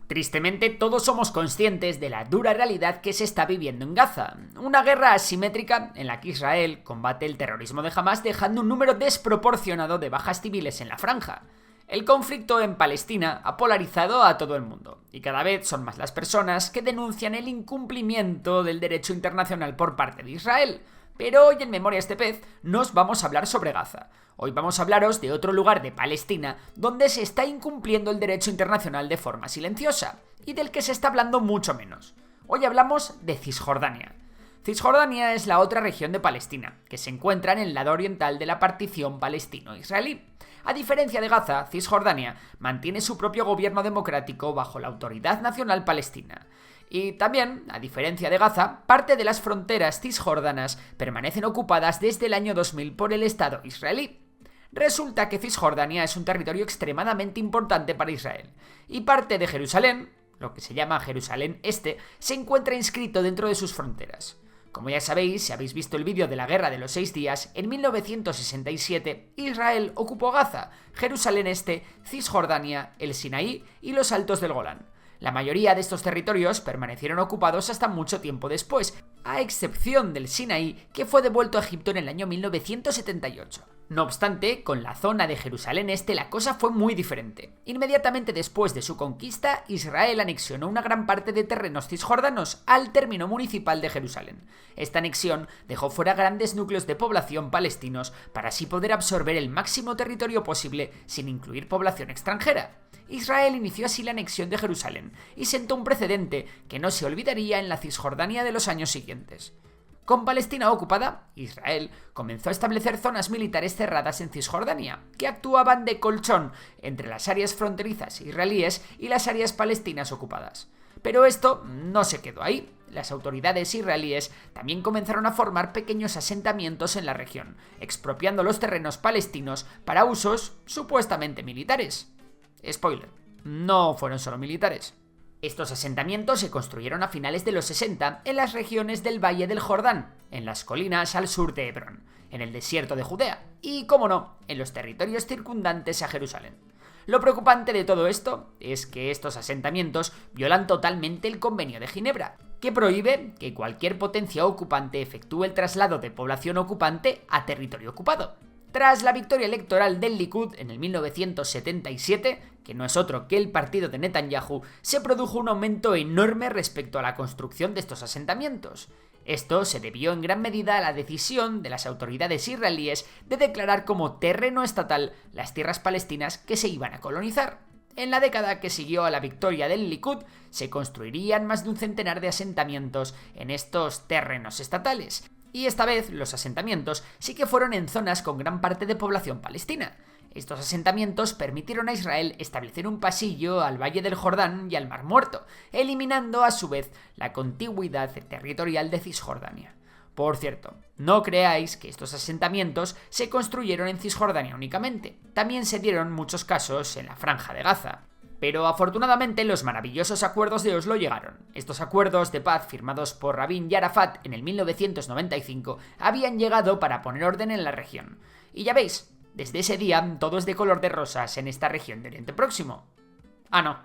Tristemente, todos somos conscientes de la dura realidad que se está viviendo en Gaza. Una guerra asimétrica en la que Israel combate el terrorismo de Hamás dejando un número desproporcionado de bajas civiles en la franja. El conflicto en Palestina ha polarizado a todo el mundo, y cada vez son más las personas que denuncian el incumplimiento del derecho internacional por parte de Israel. Pero hoy en Memoria este pez nos vamos a hablar sobre Gaza. Hoy vamos a hablaros de otro lugar de Palestina donde se está incumpliendo el derecho internacional de forma silenciosa, y del que se está hablando mucho menos. Hoy hablamos de Cisjordania. Cisjordania es la otra región de Palestina, que se encuentra en el lado oriental de la partición palestino-israelí. A diferencia de Gaza, Cisjordania mantiene su propio gobierno democrático bajo la Autoridad Nacional Palestina. Y también, a diferencia de Gaza, parte de las fronteras cisjordanas permanecen ocupadas desde el año 2000 por el Estado israelí. Resulta que Cisjordania es un territorio extremadamente importante para Israel, y parte de Jerusalén, lo que se llama Jerusalén Este, se encuentra inscrito dentro de sus fronteras. Como ya sabéis, si habéis visto el vídeo de la Guerra de los 6 días, en 1967 Israel ocupó Gaza, Jerusalén Este, Cisjordania, el Sinaí y los Altos del Golán. La mayoría de estos territorios permanecieron ocupados hasta mucho tiempo después, a excepción del Sinaí, que fue devuelto a Egipto en el año 1978. No obstante, con la zona de Jerusalén Este la cosa fue muy diferente. Inmediatamente después de su conquista, Israel anexionó una gran parte de terrenos cisjordanos al término municipal de Jerusalén. Esta anexión dejó fuera grandes núcleos de población palestinos para así poder absorber el máximo territorio posible sin incluir población extranjera. Israel inició así la anexión de Jerusalén y sentó un precedente que no se olvidaría en la Cisjordania de los años siguientes. Con Palestina ocupada, Israel comenzó a establecer zonas militares cerradas en Cisjordania, que actuaban de colchón entre las áreas fronterizas israelíes y las áreas palestinas ocupadas. Pero esto no se quedó ahí. Las autoridades israelíes también comenzaron a formar pequeños asentamientos en la región, expropiando los terrenos palestinos para usos supuestamente militares. Spoiler, no fueron solo militares. Estos asentamientos se construyeron a finales de los 60 en las regiones del Valle del Jordán, en las colinas al sur de Hebrón, en el desierto de Judea y, como no, en los territorios circundantes a Jerusalén. Lo preocupante de todo esto es que estos asentamientos violan totalmente el Convenio de Ginebra, que prohíbe que cualquier potencia ocupante efectúe el traslado de población ocupante a territorio ocupado. Tras la victoria electoral del Likud en el 1977, que no es otro que el partido de Netanyahu, se produjo un aumento enorme respecto a la construcción de estos asentamientos. Esto se debió en gran medida a la decisión de las autoridades israelíes de declarar como terreno estatal las tierras palestinas que se iban a colonizar. En la década que siguió a la victoria del Likud, se construirían más de un centenar de asentamientos en estos terrenos estatales. Y esta vez los asentamientos sí que fueron en zonas con gran parte de población palestina. Estos asentamientos permitieron a Israel establecer un pasillo al Valle del Jordán y al Mar Muerto, eliminando a su vez la contigüidad territorial de Cisjordania. Por cierto, no creáis que estos asentamientos se construyeron en Cisjordania únicamente, también se dieron muchos casos en la Franja de Gaza. Pero afortunadamente los maravillosos acuerdos de Oslo llegaron. Estos acuerdos de paz firmados por Rabin y Arafat en el 1995 habían llegado para poner orden en la región. Y ya veis, desde ese día todo es de color de rosas en esta región de Oriente Próximo. Ah, no,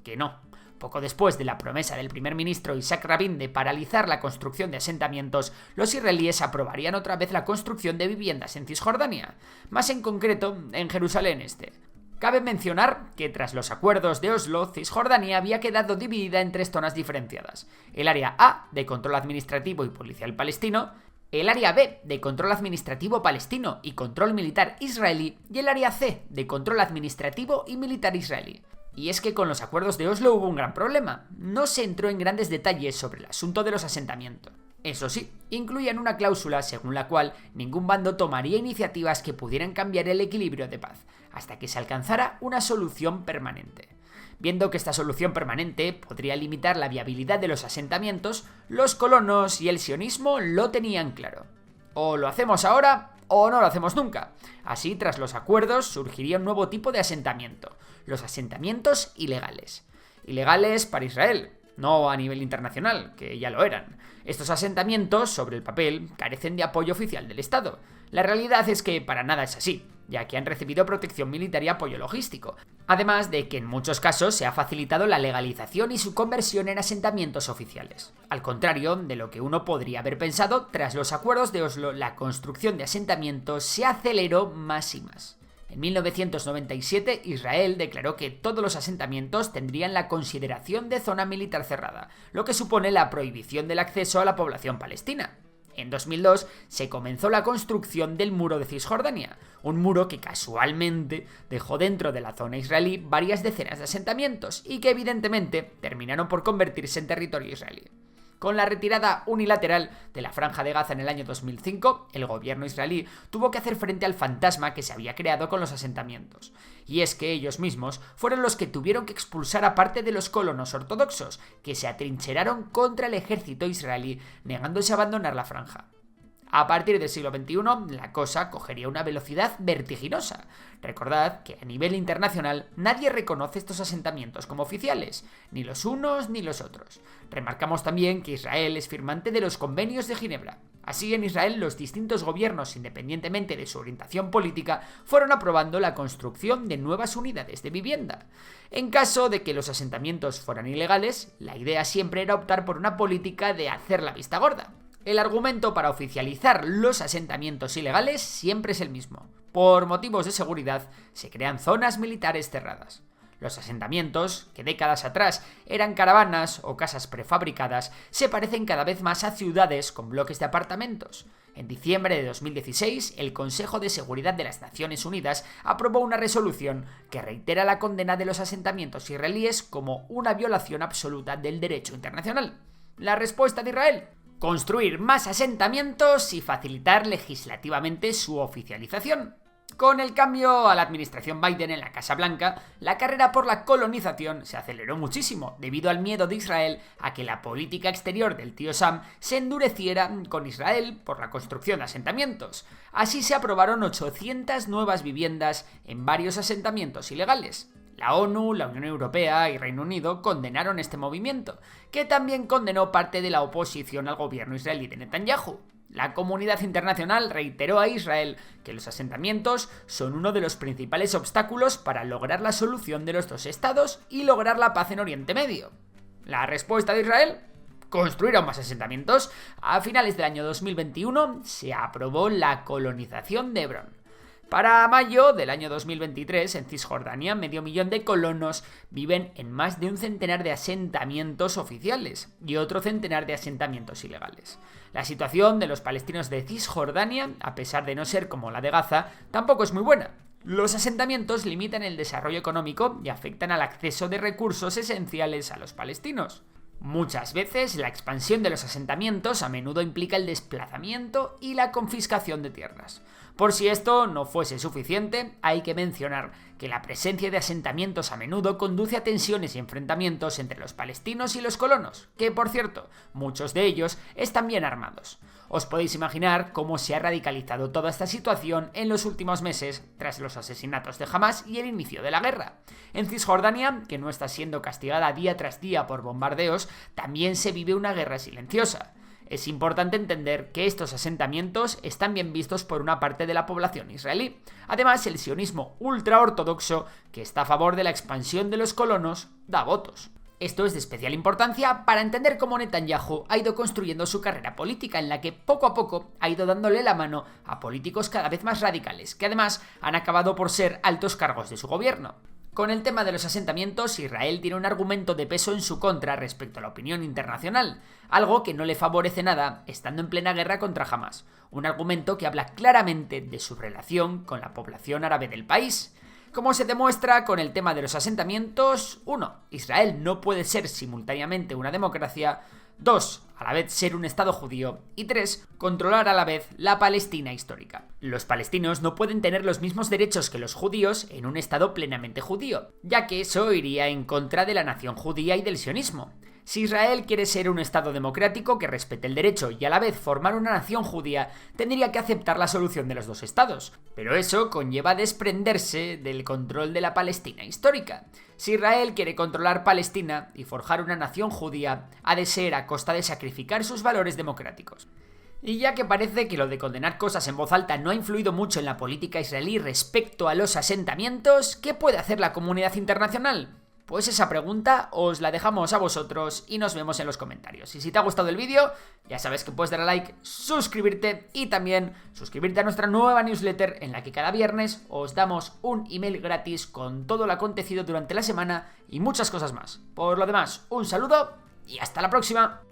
que no. Poco después de la promesa del primer ministro Isaac Rabin de paralizar la construcción de asentamientos, los israelíes aprobarían otra vez la construcción de viviendas en Cisjordania, más en concreto en Jerusalén Este. Cabe mencionar que tras los acuerdos de Oslo, Cisjordania había quedado dividida en 3 zonas diferenciadas: el área A, de control administrativo y policial palestino, el área B, de control administrativo palestino y control militar israelí, y el área C, de control administrativo y militar israelí. Y es que con los acuerdos de Oslo hubo un gran problema. No se entró en grandes detalles sobre el asunto de los asentamientos. Eso sí, incluían una cláusula según la cual ningún bando tomaría iniciativas que pudieran cambiar el equilibrio de paz, hasta que se alcanzara una solución permanente. Viendo que esta solución permanente podría limitar la viabilidad de los asentamientos, los colonos y el sionismo lo tenían claro. O lo hacemos ahora o no lo hacemos nunca. Así, tras los acuerdos, surgiría un nuevo tipo de asentamiento: los asentamientos ilegales. Ilegales para Israel, no a nivel internacional, que ya lo eran. Estos asentamientos, sobre el papel, carecen de apoyo oficial del Estado. La realidad es que para nada es así. ya que han recibido protección militar y apoyo logístico, además de que en muchos casos se ha facilitado la legalización y su conversión en asentamientos oficiales. Al contrario de lo que uno podría haber pensado, tras los acuerdos de Oslo, la construcción de asentamientos se aceleró más y más. En 1997, Israel declaró que todos los asentamientos tendrían la consideración de zona militar cerrada, lo que supone la prohibición del acceso a la población palestina. En 2002 se comenzó la construcción del muro de Cisjordania, un muro que casualmente dejó dentro de la zona israelí varias decenas de asentamientos y que evidentemente terminaron por convertirse en territorio israelí. Con la retirada unilateral de la Franja de Gaza en el año 2005, el gobierno israelí tuvo que hacer frente al fantasma que se había creado con los asentamientos. Y es que ellos mismos fueron los que tuvieron que expulsar a parte de los colonos ortodoxos, que se atrincheraron contra el ejército israelí, negándose a abandonar la franja. A partir del siglo XXI, la cosa cogería una velocidad vertiginosa. Recordad que a nivel internacional nadie reconoce estos asentamientos como oficiales, ni los unos ni los otros. Remarcamos también que Israel es firmante de los convenios de Ginebra. Así, en Israel, los distintos gobiernos, independientemente de su orientación política, fueron aprobando la construcción de nuevas unidades de vivienda. En caso de que los asentamientos fueran ilegales, la idea siempre era optar por una política de hacer la vista gorda. El argumento para oficializar los asentamientos ilegales siempre es el mismo. Por motivos de seguridad, se crean zonas militares cerradas. Los asentamientos, que décadas atrás eran caravanas o casas prefabricadas, se parecen cada vez más a ciudades con bloques de apartamentos. En diciembre de 2016, el Consejo de Seguridad de las Naciones Unidas aprobó una resolución que reitera la condena de los asentamientos israelíes como una violación absoluta del derecho internacional. La respuesta de Israel: construir más asentamientos y facilitar legislativamente su oficialización. Con el cambio a la administración Biden en la Casa Blanca, la carrera por la colonización se aceleró muchísimo debido al miedo de Israel a que la política exterior del tío Sam se endureciera con Israel por la construcción de asentamientos. Así se aprobaron 800 nuevas viviendas en varios asentamientos ilegales. La ONU, la Unión Europea y Reino Unido condenaron este movimiento, que también condenó parte de la oposición al gobierno israelí de Netanyahu. La comunidad internacional reiteró a Israel que los asentamientos son uno de los principales obstáculos para lograr la solución de los dos estados y lograr la paz en Oriente Medio. La respuesta de Israel: construir aún más asentamientos. A finales del año 2021 se aprobó la colonización de Hebrón. Para mayo del año 2023, en Cisjordania, 500.000 de colonos viven en más de un centenar de asentamientos oficiales y otro centenar de asentamientos ilegales. La situación de los palestinos de Cisjordania, a pesar de no ser como la de Gaza, tampoco es muy buena. Los asentamientos limitan el desarrollo económico y afectan al acceso de recursos esenciales a los palestinos. Muchas veces la expansión de los asentamientos a menudo implica el desplazamiento y la confiscación de tierras. Por si esto no fuese suficiente, hay que mencionar que la presencia de asentamientos a menudo conduce a tensiones y enfrentamientos entre los palestinos y los colonos, que por cierto, muchos de ellos están bien armados. Os podéis imaginar cómo se ha radicalizado toda esta situación en los últimos meses tras los asesinatos de Hamás y el inicio de la guerra. En Cisjordania, que no está siendo castigada día tras día por bombardeos, también se vive una guerra silenciosa. Es importante entender que estos asentamientos están bien vistos por una parte de la población israelí. Además, el sionismo ultraortodoxo, que está a favor de la expansión de los colonos, da votos. Esto es de especial importancia para entender cómo Netanyahu ha ido construyendo su carrera política, en la que poco a poco ha ido dándole la mano a políticos cada vez más radicales, que además han acabado por ser altos cargos de su gobierno. Con el tema de los asentamientos, Israel tiene un argumento de peso en su contra respecto a la opinión internacional, algo que no le favorece nada estando en plena guerra contra Hamás, un argumento que habla claramente de su relación con la población árabe del país. Como se demuestra con el tema de los asentamientos, 1. Israel no puede ser simultáneamente una democracia, 2. A la vez ser un estado judío, y 3. Controlar a la vez la Palestina histórica. Los palestinos no pueden tener los mismos derechos que los judíos en un estado plenamente judío, ya que eso iría en contra de la nación judía y del sionismo. Si Israel quiere ser un estado democrático que respete el derecho y a la vez formar una nación judía, tendría que aceptar la solución de los dos estados, pero eso conlleva desprenderse del control de la Palestina histórica. Si Israel quiere controlar Palestina y forjar una nación judía, ha de ser a costa de sacrificar sus valores democráticos. Y ya que parece que lo de condenar cosas en voz alta no ha influido mucho en la política israelí respecto a los asentamientos, ¿qué puede hacer la comunidad internacional? Pues esa pregunta os la dejamos a vosotros y nos vemos en los comentarios. Y si te ha gustado el vídeo, ya sabes que puedes darle a like, suscribirte y también suscribirte a nuestra nueva newsletter en la que cada viernes os damos un email gratis con todo lo acontecido durante la semana y muchas cosas más. Por lo demás, un saludo y hasta la próxima.